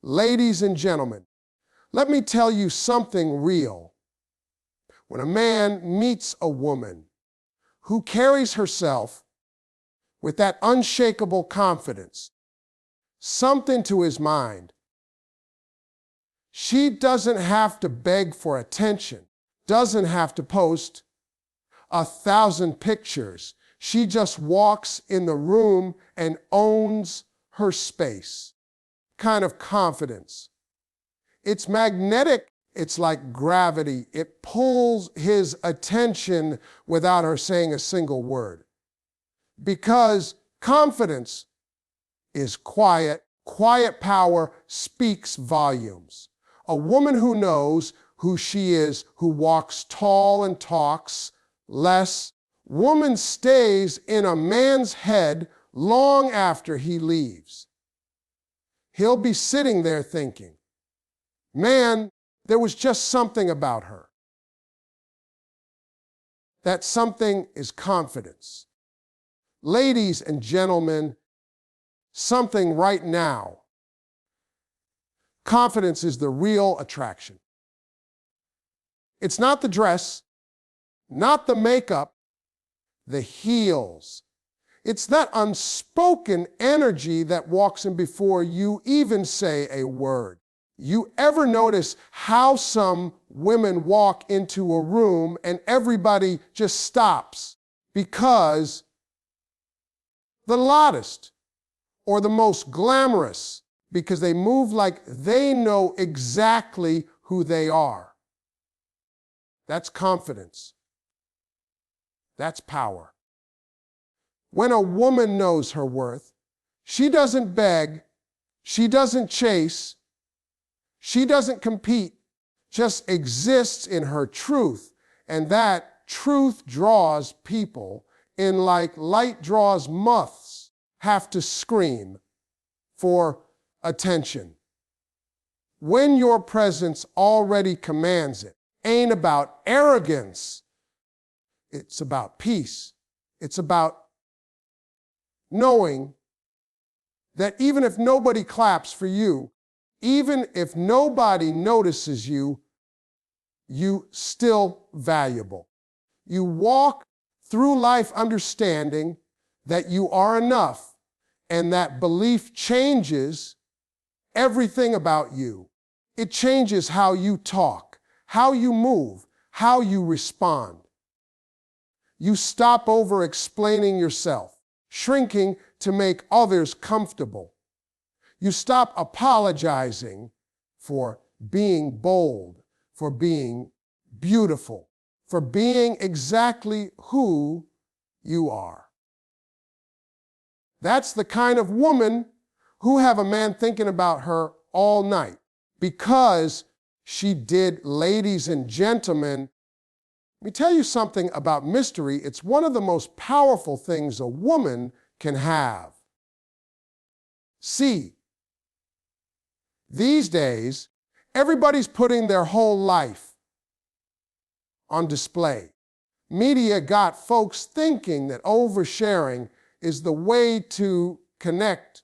Ladies and gentlemen, let me tell you something real. When a man meets a woman who carries herself with that unshakable confidence, something to his mind, she doesn't have to beg for attention, doesn't have to post 1,000 pictures. She just walks in the room and owns her space. Kind of confidence. It's magnetic. It's like gravity. It pulls his attention without her saying a single word. Because confidence is quiet. Quiet power speaks volumes. A woman who knows who she is, who walks tall and talks less. Woman stays in a man's head long after he leaves. He'll be sitting there thinking, man, there was just something about her. That something is confidence. Ladies and gentlemen, something right now. Confidence is the real attraction. It's not the dress, not the makeup, the heels. It's that unspoken energy that walks in before you even say a word. You ever notice how some women walk into a room and everybody just stops because the loudest or the most glamorous, because they move like they know exactly who they are. That's confidence. That's power. When a woman knows her worth, she doesn't beg, she doesn't chase, she doesn't compete, just exists in her truth. And that truth draws people in like light draws moths, have to scream for attention. When your presence already commands it, ain't about arrogance. It's about peace. It's about knowing that even if nobody claps for you, even if nobody notices you, you still valuable. You walk through life understanding that you are enough, and that belief changes everything about you. It changes how you talk, how you move, how you respond. You stop over explaining yourself, shrinking to make others comfortable. You stop apologizing for being bold, for being beautiful, for being exactly who you are. That's the kind of woman who have a man thinking about her all night because she did. Ladies and gentlemen, let me tell you something about mystery. It's one of the most powerful things a woman can have. See, these days, everybody's putting their whole life on display. Media got folks thinking that oversharing is the way to connect.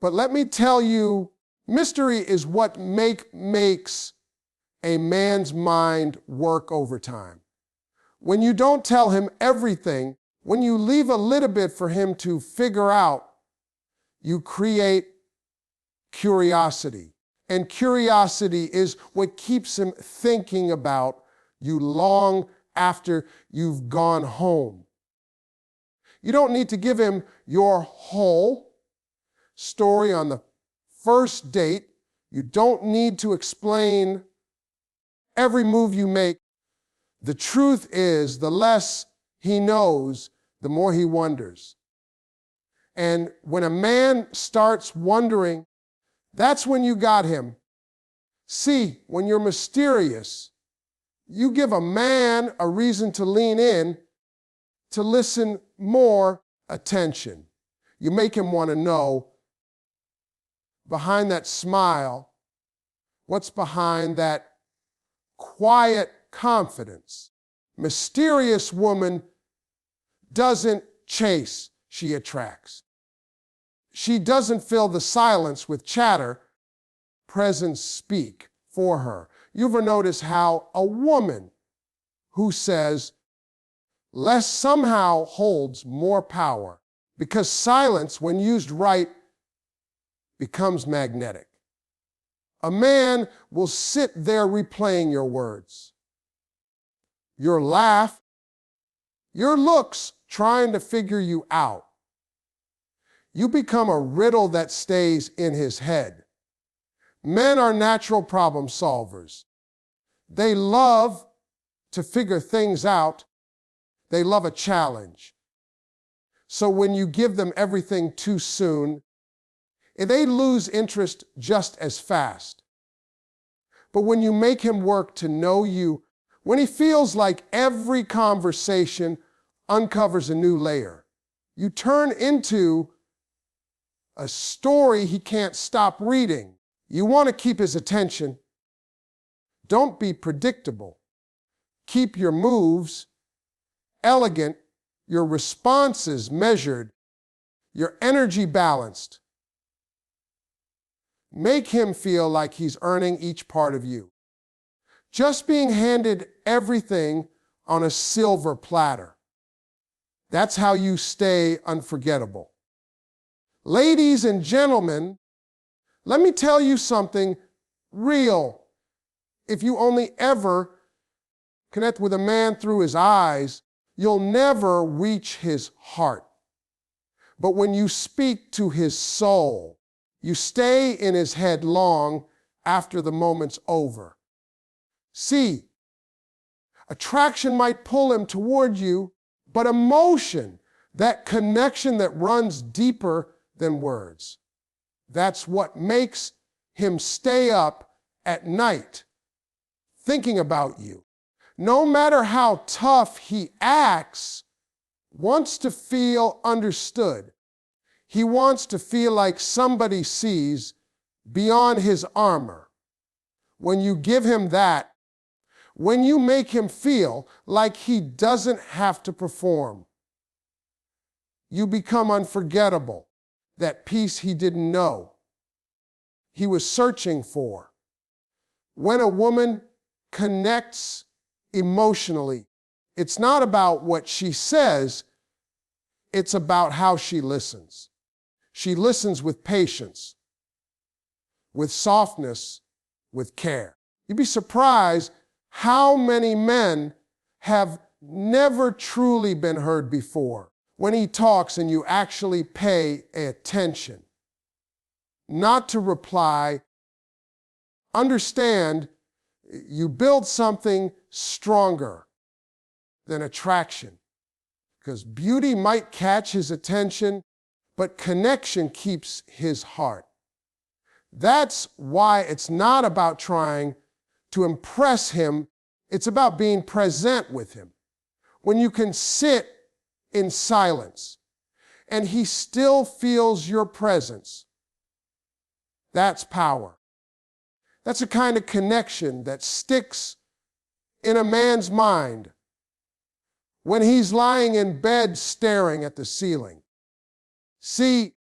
But let me tell you, mystery is what makes a man's mind work overtime. When you don't tell him everything, when you leave a little bit for him to figure out, you create curiosity. And curiosity is what keeps him thinking about you long after you've gone home. You don't need to give him your whole story on the first date. You don't need to explain every move you make. The truth is, the less he knows, the more he wonders. And when a man starts wondering, that's when you got him. See, when you're mysterious, you give a man a reason to lean in, to listen more attention. You make him want to know, behind that smile, what's behind that quiet confidence. Mysterious woman doesn't chase, she attracts. She doesn't fill the silence with chatter, presence speak for her. You ever notice how a woman who says less somehow holds more power? Because silence, when used right, becomes magnetic. A man will sit there replaying your words, your laugh, your looks, trying to figure you out. You become a riddle that stays in his head. Men are natural problem solvers. They love to figure things out. They love a challenge. So when you give them everything too soon, they lose interest just as fast. But when you make him work to know you, when he feels like every conversation uncovers a new layer, you turn into a story he can't stop reading. You want to keep his attention. Don't be predictable. Keep your moves elegant, your responses measured, your energy balanced. Make him feel like he's earning each part of you. Just being handed everything on a silver platter. That's how you stay unforgettable. Ladies and gentlemen, let me tell you something real. If you only ever connect with a man through his eyes, you'll never reach his heart. But when you speak to his soul, you stay in his head long after the moment's over. See, attraction might pull him toward you, but emotion, that connection that runs deeper than words, that's what makes him stay up at night thinking about you. No matter how tough he acts, wants to feel understood. He wants to feel like somebody sees beyond his armor. When you give him that, when you make him feel like he doesn't have to perform, you become unforgettable, that peace he didn't know he was searching for. When a woman connects emotionally, it's not about what she says, it's about how she listens. She listens with patience, with softness, with care. You'd be surprised how many men have never truly been heard before when he talks and you actually pay attention. Not to reply, understand, you build something stronger than attraction. Because beauty might catch his attention, but connection keeps his heart. That's why it's not about trying to impress him, it's about being present with him. When you can sit in silence and he still feels your presence, that's power. That's a kind of connection that sticks in a man's mind when he's lying in bed staring at the ceiling. See,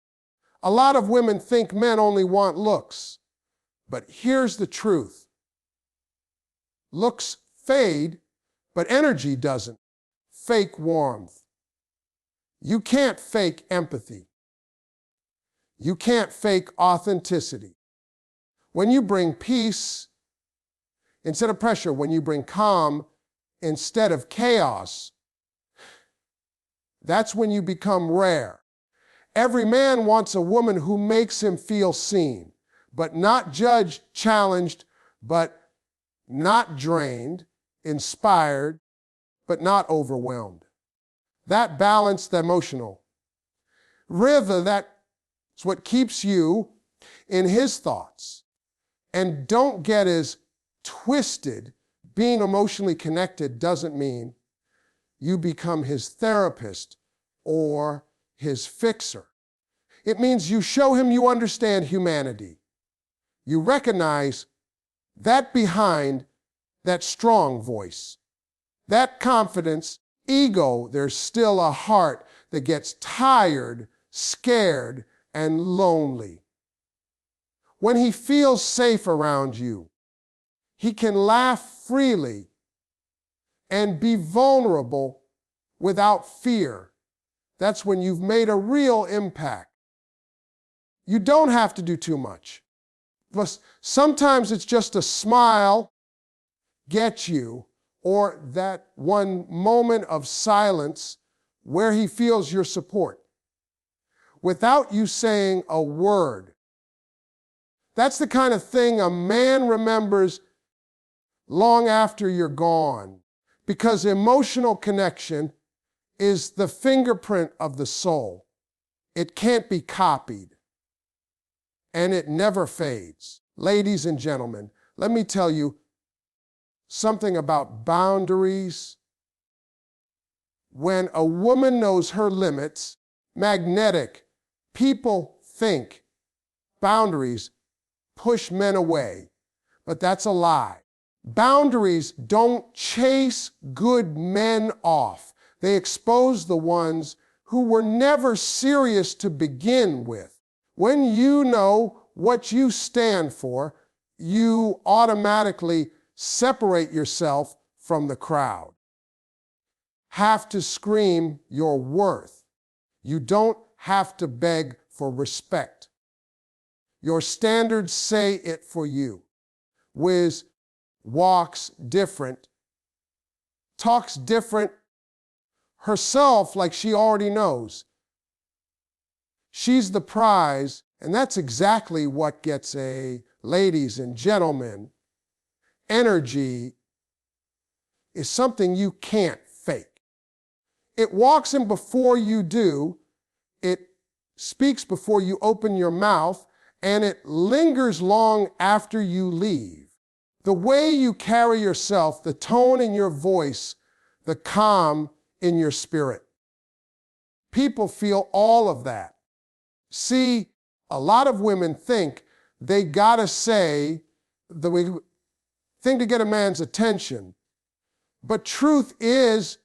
a lot of women think men only want looks, but here's the truth. Looks fade, but energy doesn't. Fake warmth. You can't fake empathy. You can't fake authenticity. When you bring peace instead of pressure, when you bring calm instead of chaos, that's when you become rare. Every man wants a woman who makes him feel seen, but not judged, challenged, but not drained, inspired, but not overwhelmed. That balanced emotional rhythm, that's what keeps you in his thoughts. And don't get as twisted. Being emotionally connected doesn't mean you become his therapist or his fixer. It means you show him you understand humanity. You recognize that behind that strong voice, that confidence, ego, there's still a heart that gets tired, scared, and lonely. When he feels safe around you, he can laugh freely and be vulnerable without fear. That's when you've made a real impact. You don't have to do too much. But sometimes it's just a smile gets you, or that one moment of silence where he feels your support without you saying a word. That's the kind of thing a man remembers long after you're gone, because emotional connection is the fingerprint of the soul. It can't be copied, and it never fades. Ladies and gentlemen, let me tell you something about boundaries. When a woman knows her limits, magnetic, people think boundaries push men away, but that's a lie. Boundaries don't chase good men off. They expose the ones who were never serious to begin with. When you know what you stand for, you automatically separate yourself from the crowd. Have to scream your worth. You don't have to beg for respect. Your standards say it for you. Wiz walks different, talks different herself like she already knows. She's the prize, and that's exactly what gets a, ladies and gentlemen, energy is something you can't fake. It walks in before you do, it speaks before you open your mouth, and it lingers long after you leave. The way you carry yourself, the tone in your voice, the calm in your spirit. People feel all of that. See, a lot of women think they gotta say the thing to get a man's attention. But truth is,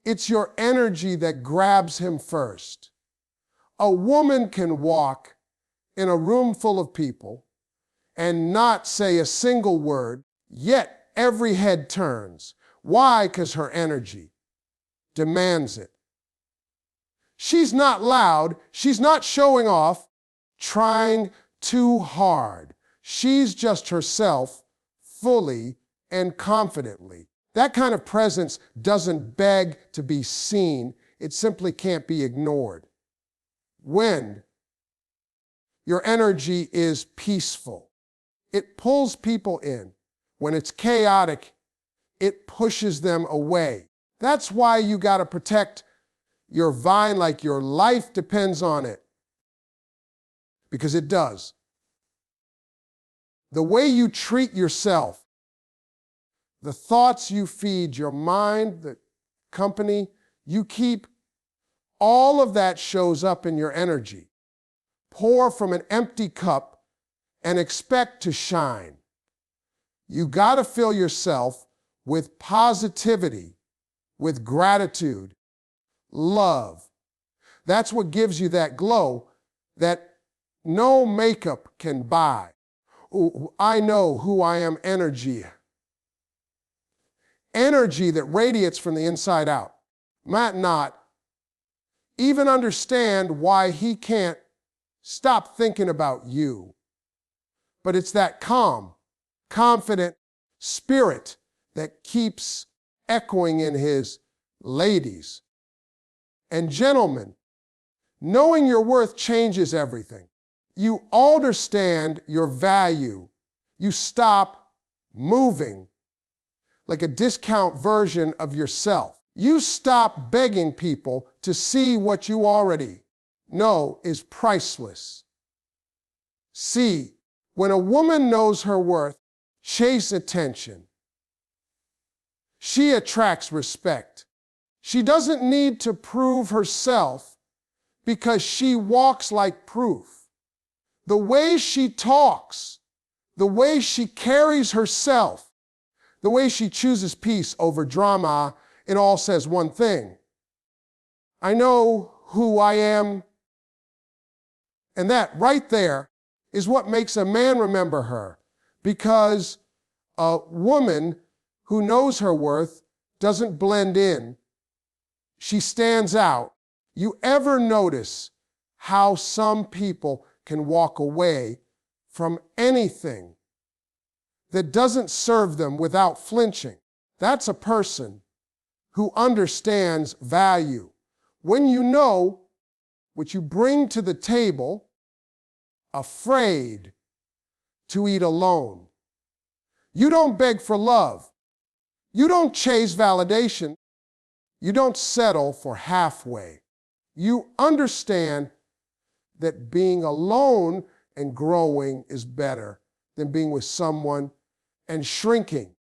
it's your energy that grabs him first. A woman can walk in a room full of people and not say a single word, yet every head turns. Why? Because her energy demands it. She's not loud, she's not showing off, trying too hard. She's just herself, fully and confidently. That kind of presence doesn't beg to be seen, it simply can't be ignored. When your energy is peaceful, it pulls people in. When it's chaotic, it pushes them away. That's why you got to protect your vine like your life depends on it. Because it does. The way you treat yourself, the thoughts you feed your mind, the company you keep, all of that shows up in your energy. Pour from an empty cup and expect to shine. You got to fill yourself with positivity, with gratitude, love. That's what gives you that glow that no makeup can buy. Ooh, I know who I am energy. Energy that radiates from the inside out. Might not even understand why he can't stop thinking about you. But it's that calm, confident spirit that keeps echoing in his ladies. And gentlemen, knowing your worth changes everything. You understand your value. You stop moving like a discount version of yourself. You stop begging people to see what you already know is priceless. See, when a woman knows her worth, chase attention. She attracts respect. She doesn't need to prove herself because she walks like proof. The way she talks, the way she carries herself, the way she chooses peace over drama, it all says one thing. I know who I am. And that right there is what makes a man remember her, because a woman who knows her worth doesn't blend in. She stands out. You ever notice how some people can walk away from anything that doesn't serve them without flinching? That's a person who understands value. When you know what you bring to the table, afraid to eat alone. You don't beg for love. You don't chase validation. You don't settle for halfway. You understand that being alone and growing is better than being with someone and shrinking.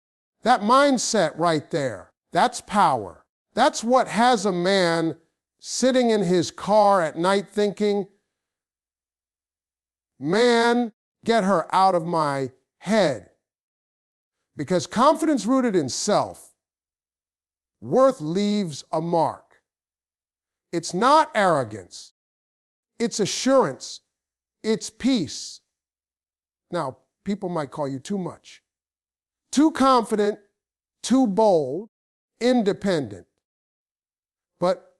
That mindset right there, that's power. That's what has a man sitting in his car at night thinking, man, get her out of my head. Because confidence rooted in self, worth leaves a mark. It's not arrogance. It's assurance. It's peace. Now, people might call you too much. Too confident, too bold, independent. But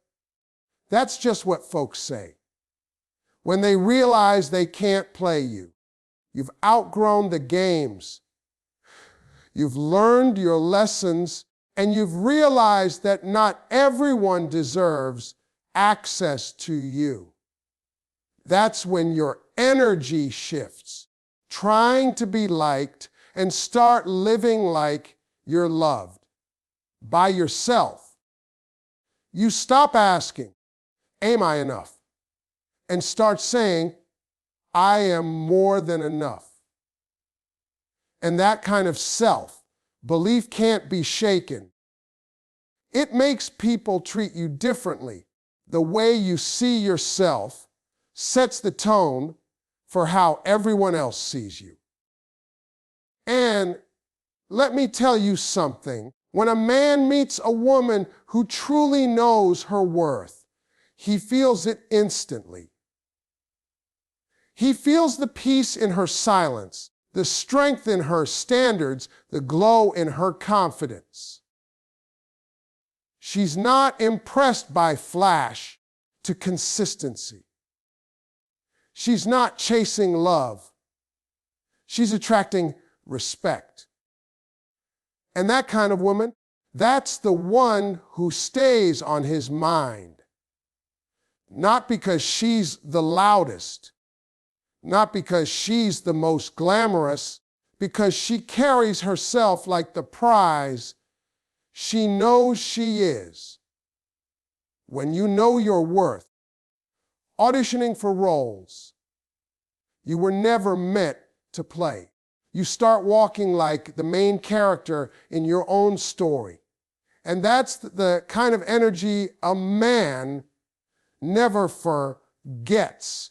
that's just what folks say when they realize they can't play you. You've outgrown the games. You've learned your lessons, and you've realized that not everyone deserves access to you. That's when your energy shifts, trying to be liked, and start living like you're loved by yourself. You stop asking, am I enough? And start saying, I am more than enough. And that kind of self-belief can't be shaken. It makes people treat you differently. The way you see yourself sets the tone for how everyone else sees you. And let me tell you something. When a man meets a woman who truly knows her worth, he feels it instantly. He feels the peace in her silence, the strength in her standards, the glow in her confidence. She's not impressed by flash to consistency. She's not chasing love. She's attracting respect. And that kind of woman, that's the one who stays on his mind. Not because she's the loudest, not because she's the most glamorous, because she carries herself like the prize she knows she is. When you know your worth, auditioning for roles you were never meant to play, you start walking like the main character in your own story. And that's the kind of energy a man never forgets.